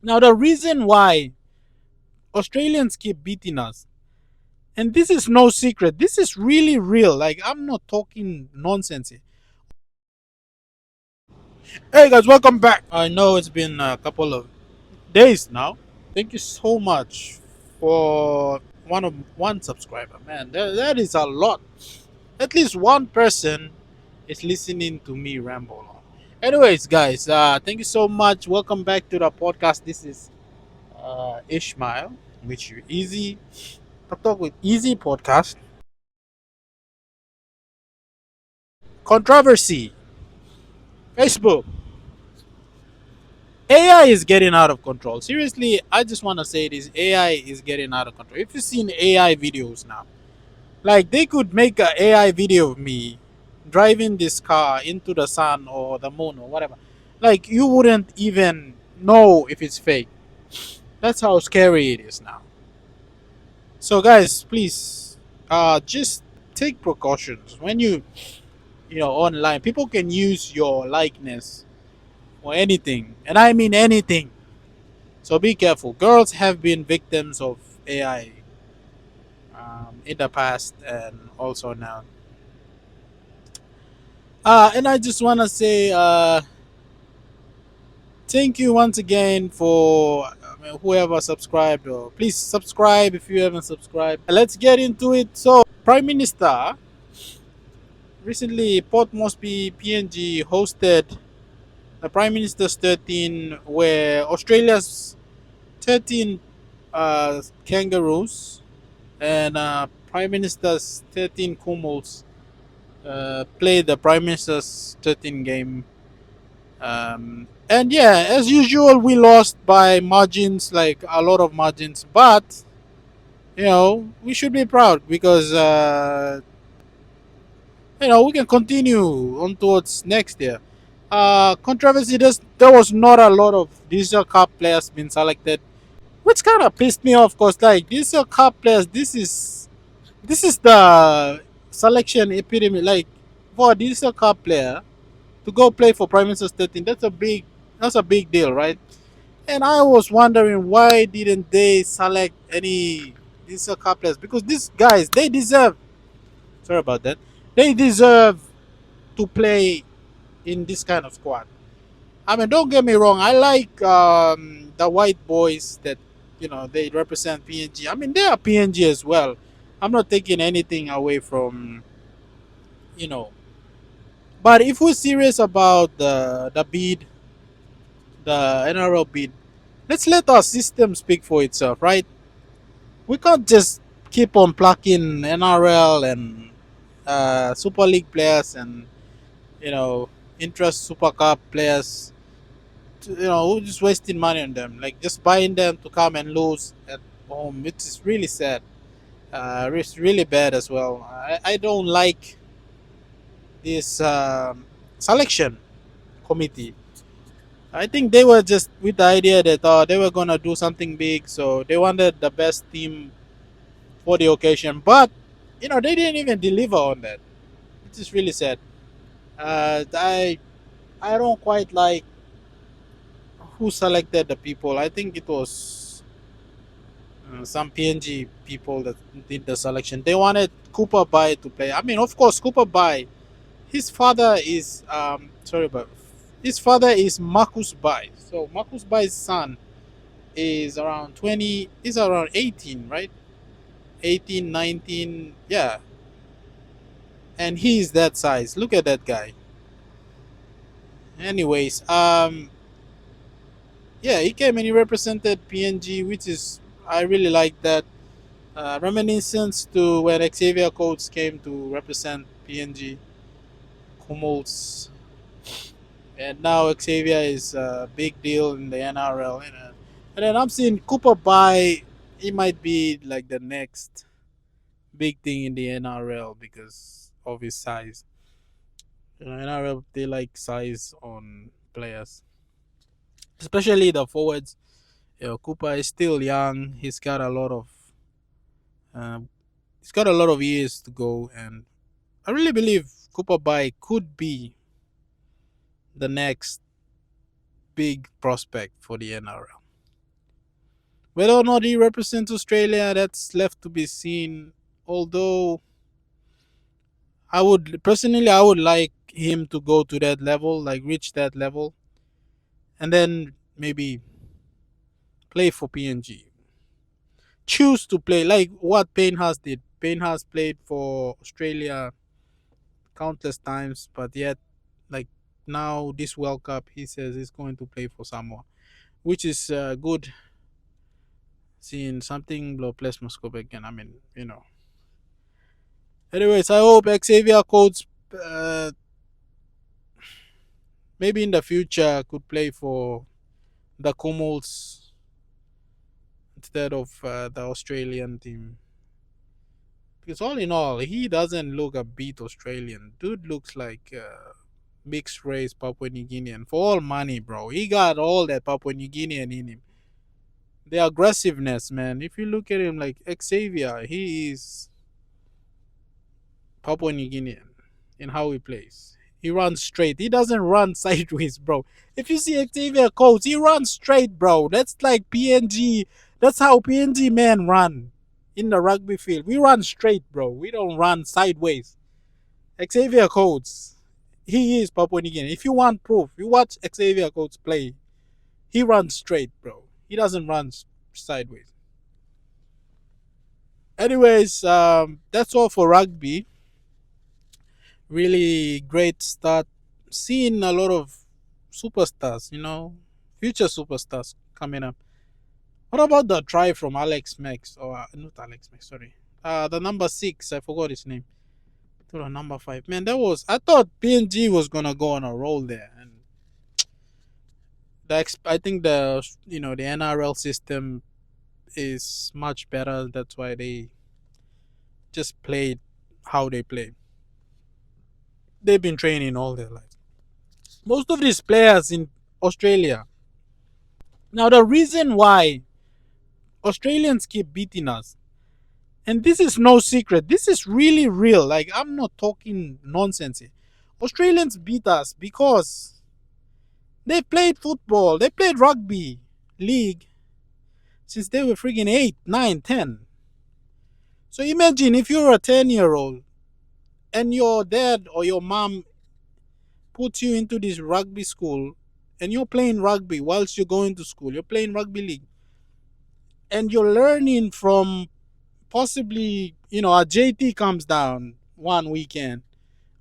Now, the reason why Australians keep beating us, and this is no secret, this is really real. Like, I'm not talking nonsense here. Hey guys, welcome back. I know it's been a couple of days now. Thank you so much for one subscriber, man. That is a lot. At least one person is listening to me ramble on. Anyways, guys, thank you so much. Welcome back to the podcast. This is Ishmael, which you easy talk with easy podcast. Controversy, Facebook. AI is getting out of control. Seriously, I just want to say this: AI is getting out of control. If you've seen AI videos now, like they could make an AI video of me driving this car into the sun or the moon or whatever. Like you wouldn't even know if it's fake. That's how scary it is now. So guys, please just take precautions when you online. People can use your likeness or anything. And I mean anything. So be careful. Girls have been victims of AI in the past and also now. And I just want to say thank you once again for whoever subscribed. Or please subscribe if you haven't subscribed. Let's get into it. So, Prime Minister recently, Port Moresby PNG hosted the Prime Minister's 13, where Australia's 13 kangaroos and Prime Minister's 13 Kumals played the Prime Minister's 13 game. And yeah, as usual, we lost by margins, like a lot of margins. But we should be proud because we can continue on towards next year. Controversy. There was not a lot of digital cup players being selected, which kind of pissed me off. Cause like digital cup players, this is the selection epidemic. Like for a digital cup player to go play for Prime Minister's 13, that's a big deal, right? And I was wondering why didn't they select any digital cup players? Because these guys, they deserve. Sorry about that. They deserve to play in this kind of squad. I mean, don't get me wrong. I like the white boys that they represent PNG. I mean, they are PNG as well. I'm not taking anything away from you know. But if we're serious about the bid, the NRL bid, let's let our system speak for itself, right? We can't just keep on plucking NRL and Super League players and you know interest Super Cup players. We're just wasting money on them, like just buying them to come and lose at home. It's really sad. It's really bad as well. I don't like this selection committee. I think they were just with the idea that they were gonna do something big, so they wanted the best team for the occasion. But they didn't even deliver on that. It is really sad. I don't quite like who selected the people. I think it was some PNG people that did the selection. They wanted Cooper Bai to play. I mean, of course, Cooper Bai. His father is sorry, but his father is Marcus Bai. So Marcus Bai's son is around 20. Is around 18, right? 18, 19. Yeah, and he's that size. Look at that guy. Anyways, yeah, he came and he represented PNG, which is I really like that. Reminiscence to when Xavier Coates came to represent PNG Kumul's, and now Xavier is a big deal in the NRL. And then I'm seeing Cooper Bai. He might be like the next big thing in the NRL because of his size. NRL they like size on players, especially the forwards. Cooper is still young. Um, he's got a lot of years to go, and I really believe Cooper Bai could be the next big prospect for the NRL. Whether or not he represents Australia, that's left to be seen. Although I would like him to go to that level, like reach that level, and then maybe play for PNG. Choose to play like what Payne Haas did. Payne Haas played for Australia countless times, but yet, like now this World Cup, he says he's going to play for Samoa, which is good. Seeing something low place must go back again. I mean, you know. Anyways, I hope Xavier Coates maybe in the future could play for the Kumuls instead of the Australian team. Because all in all, he doesn't look a bit Australian. Dude looks like mixed race Papua New Guinean for all money, bro. He got all that Papua New Guinean in him. The aggressiveness, man. If you look at him like Xavier, he is Papua New Guinean in how he plays. He runs straight. He doesn't run sideways, bro. If you see Xavier Coates, he runs straight, bro. That's like PNG. That's how PNG men run in the rugby field. We run straight, bro. We don't run sideways. Xavier Coates, he is Papua New Guinea. If you want proof, you watch Xavier Coates play. He runs straight, bro. He doesn't run sideways. Anyways, that's all for rugby. Really great start. Seeing a lot of superstars, future superstars coming up. What about the try from Alex Max? Or not Alex Max, sorry. The number 6, I forgot his name. To the number 5. Man, I thought PNG was gonna go on a roll there. And I think the NRL system is much better. That's why they just played how they play. They've been training all their lives. Most of these players in Australia. Now the reason why Australians keep beating us, and this is no secret, this is really real. Like I'm not talking nonsense here. Australians beat us because they played football, they played rugby league since they were freaking 8, 9, 10. So imagine if you're a 10-year-old and your dad or your mom puts you into this rugby school and you're playing rugby whilst you're going to school, you're playing rugby league, and you're learning from possibly, a JT comes down one weekend,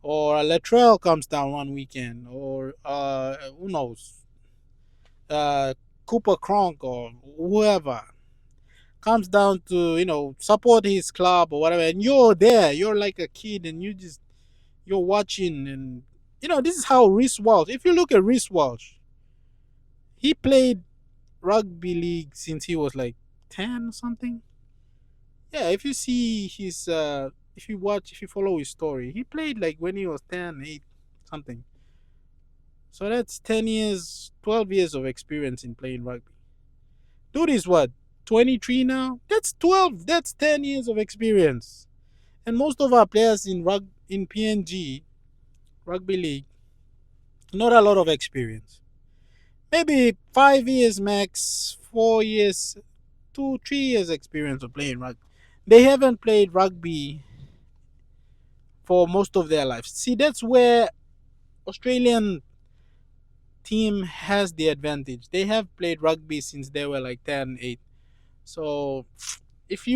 or a Latrell comes down one weekend, or who knows, Cooper Cronk or whoever comes down to support his club or whatever, and you're there, you're like a kid, and you're watching, and this is how Reece Walsh. If you look at Reece Walsh, he played rugby league since he was like 10 or something. Yeah, if you see his if you follow his story, he played like when he was 10, 8 something. So that's 10 years, 12 years of experience in playing rugby. Dude is what, 23 now? That's 12, that's 10 years of experience. And most of our players in PNG rugby league, not a lot of experience. Maybe 5 years max, 4 years, 2, 3 years experience of playing rugby. They haven't played rugby for most of their lives. See, that's where Australian team has the advantage. They have played rugby since they were like 10, 8. So if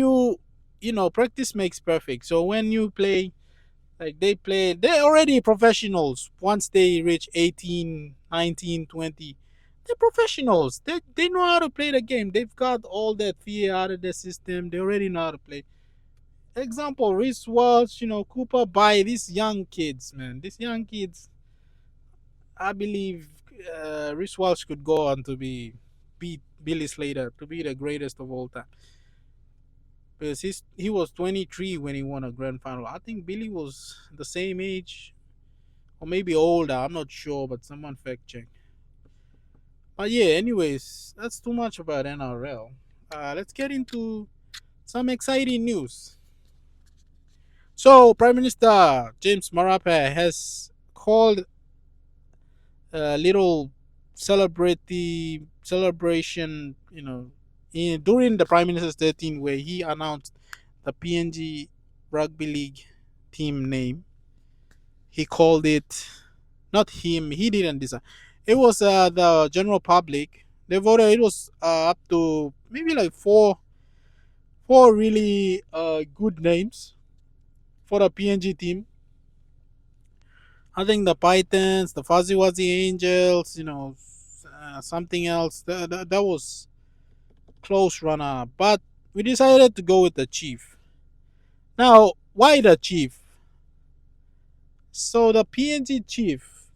practice makes perfect. So when you play, like they're already professionals once they reach 18, 19, 20. They're professionals. They know how to play the game. They've got all that fear out of their system. They already know how to play. Example, Reece Walsh, Cooper, by these young kids, man. These young kids, I believe Reece Walsh could go on to beat Billy Slater, to be the greatest of all time. Because he was 23 when he won a grand final. I think Billy was the same age, or maybe older. I'm not sure, but someone fact check. But yeah, anyways, that's too much about NRL. Let's get into some exciting news. So, Prime Minister James Marape has called a little celebration, during the Prime Minister's 13, where he announced the PNG Rugby League team name. He called it, not him, he didn't decide. It was the general public. They voted. It was up to maybe like four really good names for the PNG team. I think the Pythons, the Fuzzy Wuzzy Angels, something else. That was close runner, but we decided to go with the Chief. Now, why the Chief? So the PNG Chief,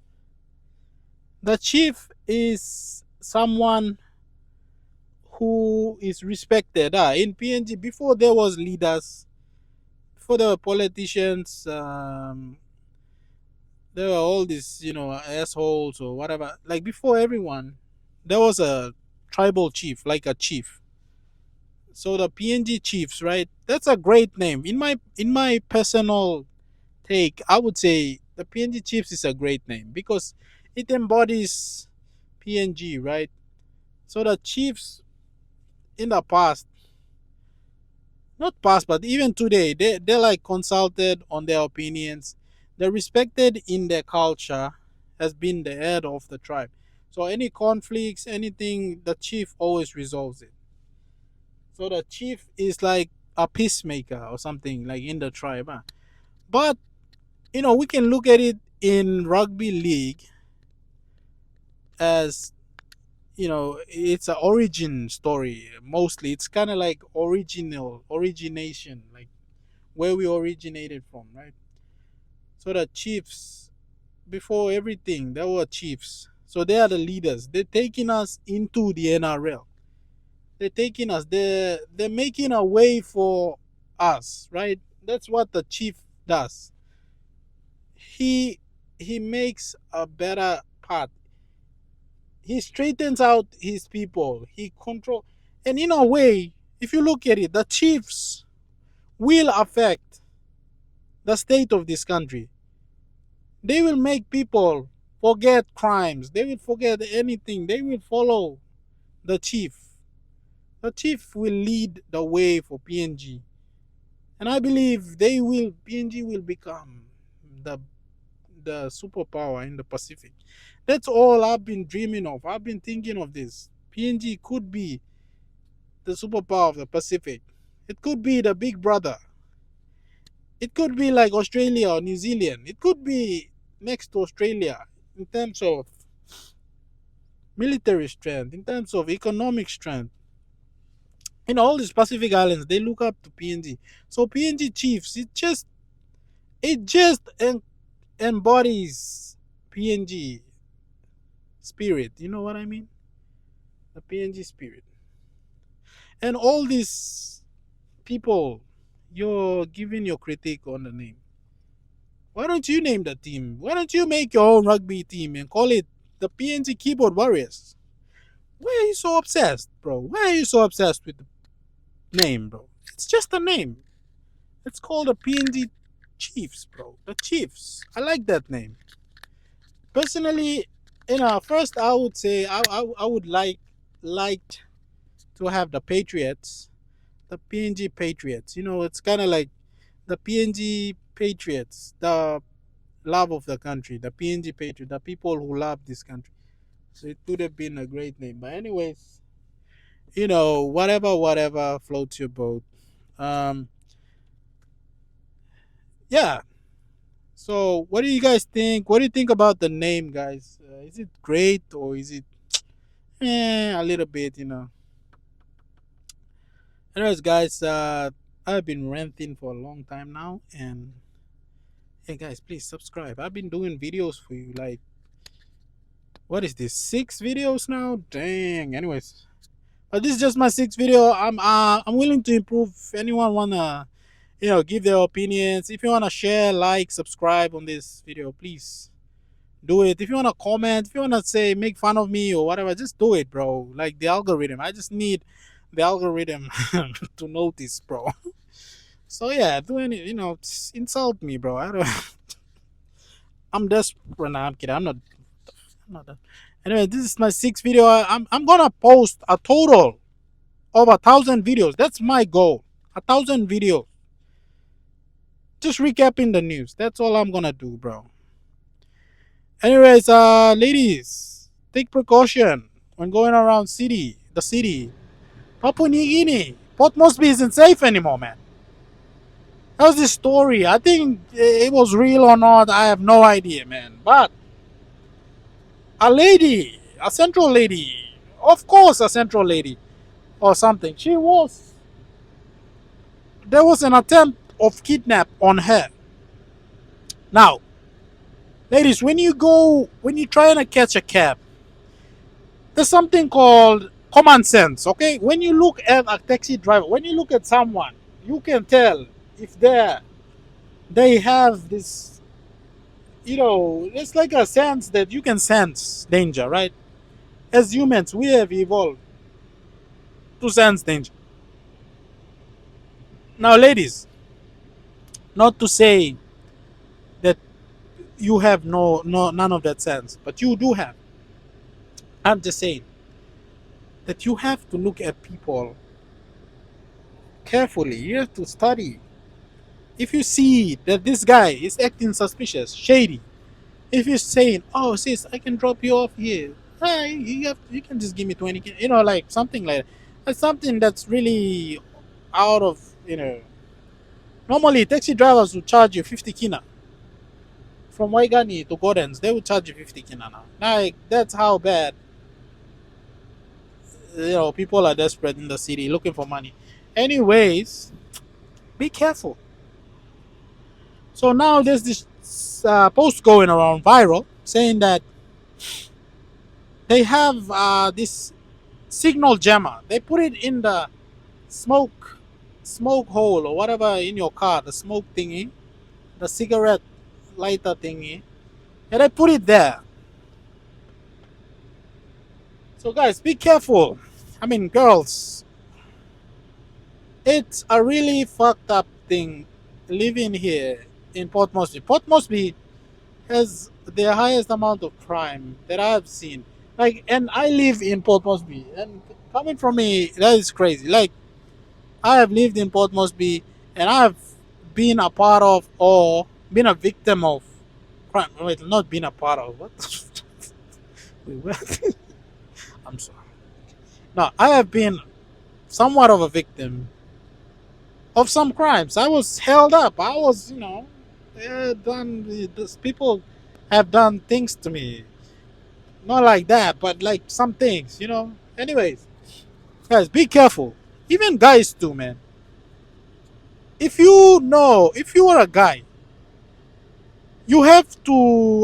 the Chief is someone who is respected. In PNG, before there was leaders, before there were politicians, there were all these, assholes or whatever. Like before everyone, there was a tribal chief, like a chief. So the PNG Chiefs, right? That's a great name. In my personal take, I would say the PNG Chiefs is a great name because it embodies PNG, right? So the Chiefs in the past, not past, but even today, they're like consulted on their opinions. They're respected in their culture as being the head of the tribe. So any conflicts, anything, the chief always resolves it. So the chief is like a peacemaker or something like in the tribe. But we can look at it in rugby league as it's an origin story. Mostly it's kind of like origination, like where we originated from, right? So the chiefs, before everything, there were chiefs. So they are the leaders. They're taking us into the NRL. They're taking us. They're making a way for us, right? That's what the chief does. He makes a better path. He straightens out his people. He control, and in a way, if you look at it, the chiefs will affect the state of this country. They will make people forget crimes. They will forget anything. They will follow the chief. The chief will lead the way for PNG. And I believe PNG will become the the superpower in the Pacific. That's all I've been dreaming of. I've been thinking of this. PNG could be the superpower of the Pacific. It could be the big brother. It could be like Australia or New Zealand. It could be next to Australia in terms of military strength, in terms of economic strength. All these Pacific islands, they look up to PNG. So PNG Chiefs, it just embodies PNG spirit. You know what I mean? The PNG spirit. And all these people, you're giving your critique on the name. Why don't you name the team? Why don't you make your own rugby team and call it the PNG Keyboard Warriors? Why are you so obsessed, bro? Why are you so obsessed with the name, bro? It's just a name. It's called the PNG Chiefs, bro. The Chiefs. I like that name. Personally, first I would say I would like to have the Patriots, the PNG Patriots. It's kind of like the PNG Patriots, the love of the country, the PNG Patriots, the people who love this country. So it would have been a great name. But anyways, whatever floats your boat. Um, yeah. So what do you guys think? What do you think about the name, guys? Is it great or is it a little bit? Anyways, guys, I've been ranting for a long time now, and hey, guys, please subscribe. I've been doing videos for you, like, what is this? 6 videos now? Dang. Anyways, but this is just my 6th video. I'm willing to improve. If anyone wanna give their opinions, if you wanna share, like, subscribe on this video, please do it. If you wanna comment, if you wanna say make fun of me or whatever, just do it, bro. Like the algorithm, I just need the algorithm to notice, bro. So yeah, do any insult me, bro. I don't. I'm desperate. Nah, I'm kidding. I'm not that. Anyway, this is my 6th video. I'm gonna post a total over 1,000 videos. That's my goal. 1,000 videos. Just recapping the news. That's all I'm gonna do, bro. Anyways, ladies, take precaution when going around the city. Papua New Guinea, Port Moresby isn't safe anymore, man. That was this story. I think it was real or not. I have no idea, man. But a lady, a central lady, of course, a central lady or something. There was an attempt of kidnap on her. Now, ladies, when you're trying to catch a cab, there's something called common sense, okay? When you look at a taxi driver, when you look at someone, you can tell if they have this, it's like a sense that you can sense danger, right? As humans, we have evolved to sense danger. Now, ladies, not to say that you have none of that sense, but you do have. I'm just saying that you have to look at people carefully. You have to study. If you see that this guy is acting suspicious, shady, if you're saying, "Oh, sis, I can drop you off here. Hi, you can just give me 20, like something like that." That's something that's really out of, normally taxi drivers would charge you 50 kina. From Waigani to Gordon's, they would charge you 50 kina now. Like, that's how bad, people are desperate in the city looking for money. Anyways, be careful. So now there's this post going around viral saying that they have this signal jammer. They put it in the smoke hole or whatever in your car, the smoke thingy, the cigarette lighter thingy, and they put it there. So guys, be careful. I mean, girls, it's a really fucked up thing living here in Port Moresby. Port Moresby has the highest amount of crime that I've seen. Like, and I live in Port Moresby, and coming from me, that is crazy. Like, I have lived in Port Moresby, and I've been a part of or been a victim of crime. Wait, not been a part of what? Wait, what? I'm sorry. No, I have been somewhat of a victim of some crimes. I was held up. I was, done. These people have done things to me. Not like that, but like some things. Anyways, guys, be careful. Even guys too, man. If you are a guy, you have to,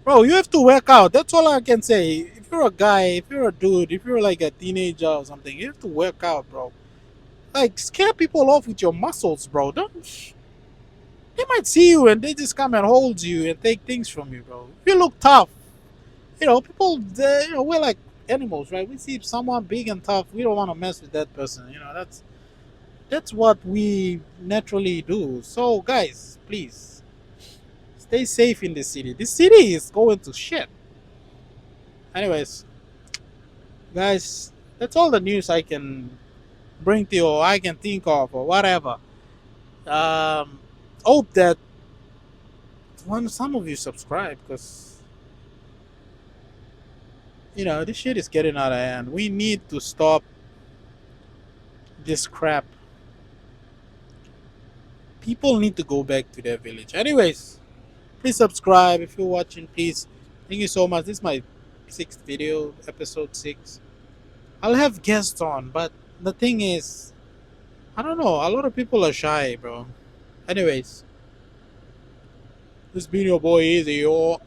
bro, you have to work out. That's all I can say. If you're a guy, if you're a dude, if you're like a teenager or something, you have to work out, bro. Like, scare people off with your muscles, bro. Don't. They might see you and they just come and hold you and take things from you, bro. If you look tough, people, we're like animals, right? We see someone big and tough, we don't want to mess with that person. That's what we naturally do. So, guys, please stay safe in the city. This city is going to shit. Anyways, guys, that's all the news I can bring to you, or I can think of, or whatever. Hope that some of you subscribe, because this shit is getting out of hand. We need to stop this crap. People need to go back to their village. Anyways, please subscribe if you're watching. Please, thank you so much. This is my 6th video, episode 6. I'll have guests on, but the thing is, I don't know, a lot of people are shy, bro. Anyways, this been your boy Easy, yo.